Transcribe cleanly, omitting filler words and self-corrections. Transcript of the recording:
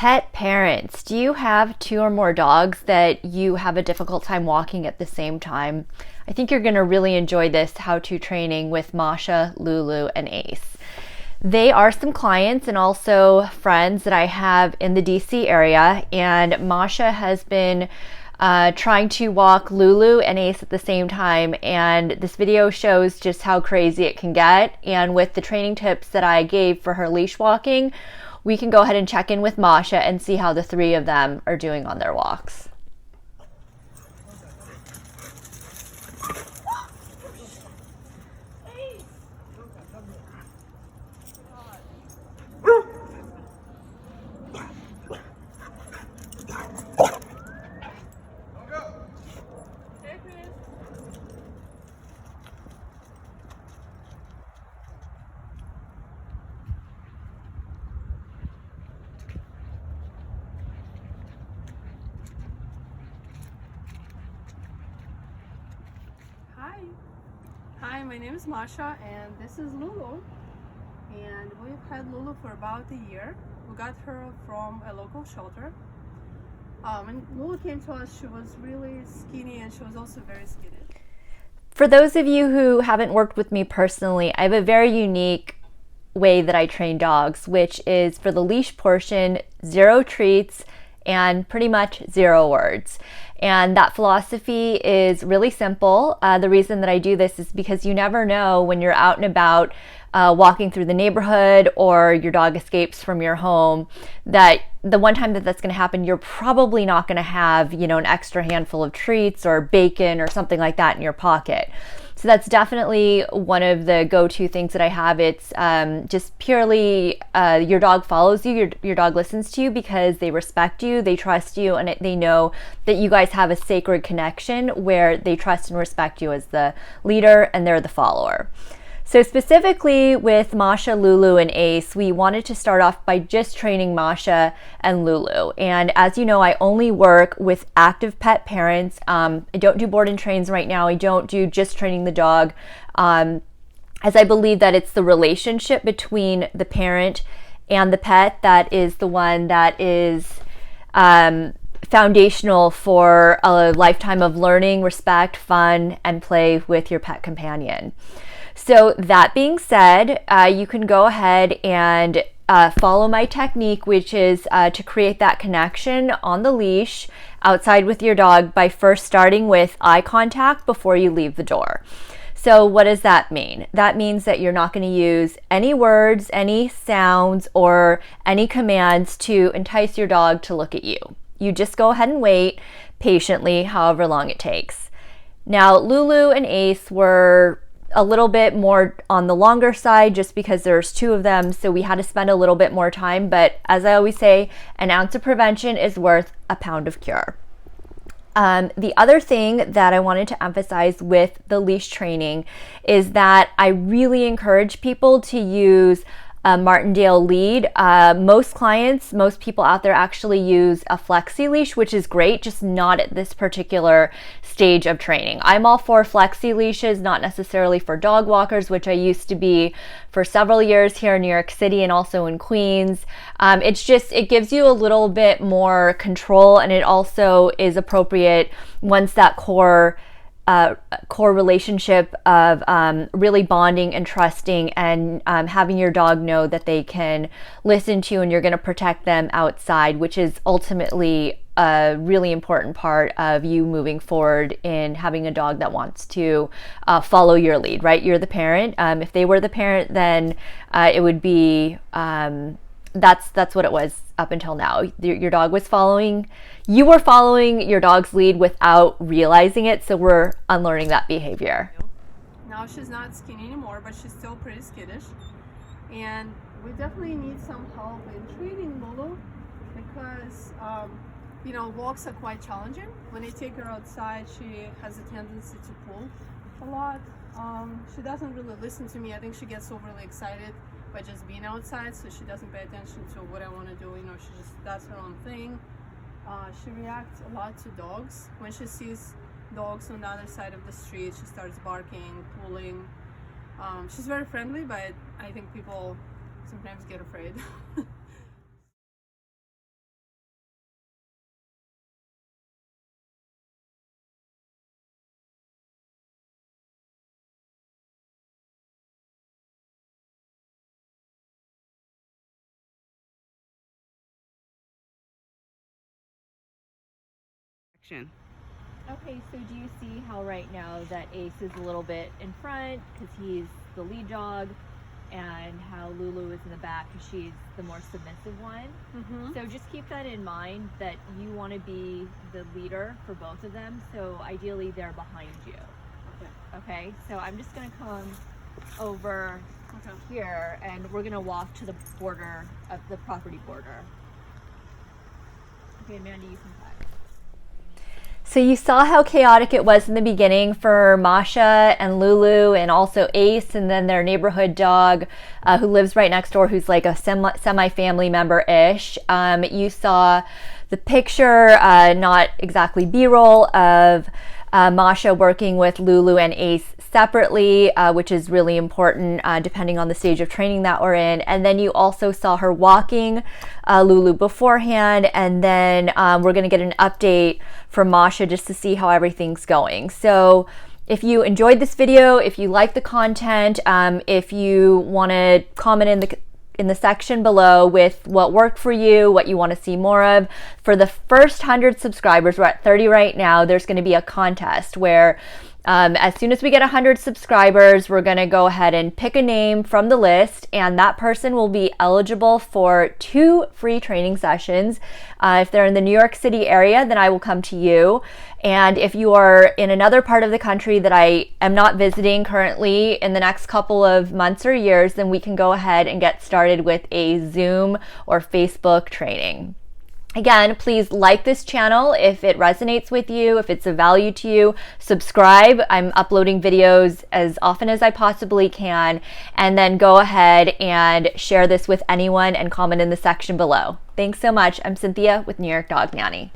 Pet parents, do you have two or more dogs that you have a difficult time walking at the same time? I think you're going to really enjoy this how-to training with Masha, Lulu, and Ace. They are some clients and also friends that I have in the DC area, and Masha has been trying to walk Lulu and Ace at the same time, and this video shows just how crazy it can get. And with the training tips that I gave for her leash walking, we can go ahead and check in with Masha and see how the three of them are doing on their walks. Hi, my name is Masha and this is Lulu, and we've had Lulu for about a year. We got her from a local shelter. When Lulu came to us, she was really skinny and she was also very skittish. For those of you who haven't worked with me personally, I have a very unique way that I train dogs, which is for the leash portion, 0 treats and pretty much 0 words. And that philosophy is really simple. The reason that I do this is because you never know when you're out and about walking through the neighborhood or your dog escapes from your home, that the one time that that's going to happen, you're probably not going to have, an extra handful of treats or bacon or something like that in your pocket. So that's definitely one of the go-to things that I have. It's just purely your dog follows you, your dog listens to you because they respect you, they trust you, and they know that you guys have a sacred connection where they trust and respect you as the leader and they're the follower. So specifically with Masha, Lulu, and Ace, we wanted to start off by just training Masha and Lulu. And as you know, I only work with active pet parents. I don't do board and trains right now. I don't do just training the dog, as I believe that it's the relationship between the parent and the pet that is the one that is foundational for a lifetime of learning, respect, fun, and play with your pet companion. So that being said, you can go ahead and follow my technique, which is to create that connection on the leash outside with your dog by first starting with eye contact before you leave the door. So what does that mean? That means that you're not going to use any words, any sounds, or any commands to entice your dog to look at you. You just go ahead and wait patiently, however long it takes. Now, Lulu and Ace were a little bit more on the longer side just because there's 2 of them, so we had to spend a little bit more time. But as I always say, an ounce of prevention is worth a pound of cure. The other thing that I wanted to emphasize with the leash training is that I really encourage people to use a Martindale lead. Most people out there actually use a flexi leash, which is great, just not at this particular stage of training. I'm all for flexi leashes, not necessarily for dog walkers, which I used to be for several years here in New York City and also in Queens. It gives you a little bit more control, and it also is appropriate once that core relationship of really bonding and trusting and having your dog know that they can listen to you and you're going to protect them outside, which is ultimately a really important part of you moving forward in having a dog that wants to follow your lead, right? You're the parent. If they were the parent, then it would be that's what it was up until now. Your dog was following, you were following your dog's lead without realizing it, so we're unlearning that behavior. Now she's not skinny anymore, but she's still pretty skittish, and we definitely need some help in training Lulu because walks are quite challenging. When I take her outside, she has a tendency to pull a lot. She doesn't really listen to me. I think she gets overly excited by just being outside, so she doesn't pay attention to what I want to do. She just does her own thing. She reacts a lot to dogs. When she sees dogs on the other side of the street, she starts barking, pulling. She's very friendly, but I think people sometimes get afraid. Okay, so do you see how right now that Ace is a little bit in front because he's the lead dog, and how Lulu is in the back because she's the more submissive one? Mm-hmm. So just keep that in mind, that you want to be the leader for both of them. So ideally they're behind you. Okay, so I'm just going to come over here, and we're going to walk to the border of the property border. Okay, Amanda, you can pet. So you saw how chaotic it was in the beginning for Masha and Lulu, and also Ace, and then their neighborhood dog who lives right next door, who's like a semi-family member-ish. You saw the picture, not exactly B-roll, of Masha working with Lulu and Ace separately, which is really important depending on the stage of training that we're in. And then you also saw her walking Lulu beforehand, and then we're going to get an update from Masha just to see how everything's going. So if you enjoyed this video, if you like the content, if you want to comment in the section below with what worked for you, what you want to see more of. For the first 100 subscribers, we're at 30 right now, there's going to be a contest where as soon as we get 100 subscribers, we're going to go ahead and pick a name from the list, and that person will be eligible for 2 free training sessions. If they're in the New York City area, then I will come to you. And if you are in another part of the country that I am not visiting currently in the next couple of months or years, then we can go ahead and get started with a Zoom or Facebook training. Again, please like this channel if it resonates with you, if it's of value to you. Subscribe. I'm uploading videos as often as I possibly can. And then go ahead and share this with anyone and comment in the section below. Thanks so much. I'm Cynthia with New York Dog Nanny.